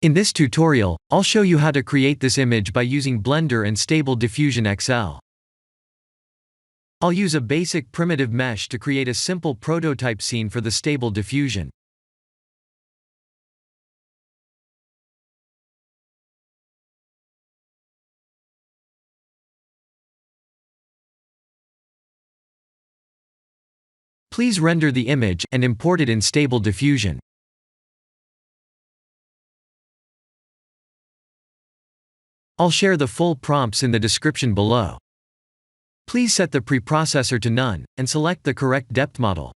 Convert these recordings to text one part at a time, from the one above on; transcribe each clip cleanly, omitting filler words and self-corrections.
In this tutorial, I'll show you how to create this image by using Blender and Stable Diffusion XL. I'll use a basic primitive mesh to create a simple prototype scene for the Stable Diffusion. Please render the image and import it in Stable Diffusion. I'll share the full prompts in the description below. Please set the preprocessor to none, and select the correct depth model.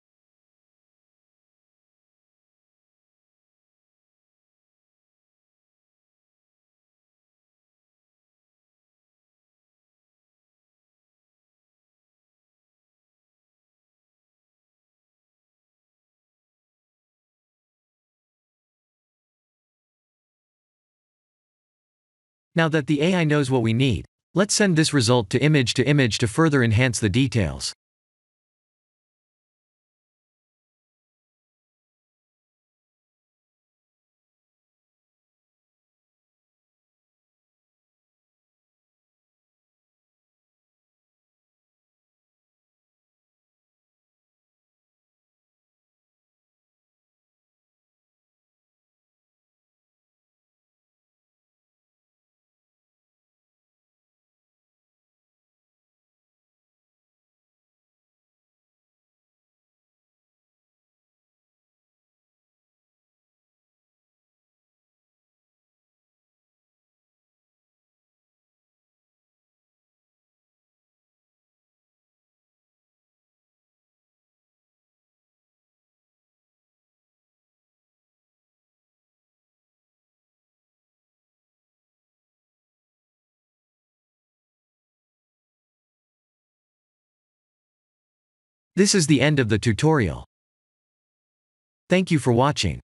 Now that the AI knows what we need, let's send this result to image to further enhance the details. This is the end of the tutorial. Thank you for watching.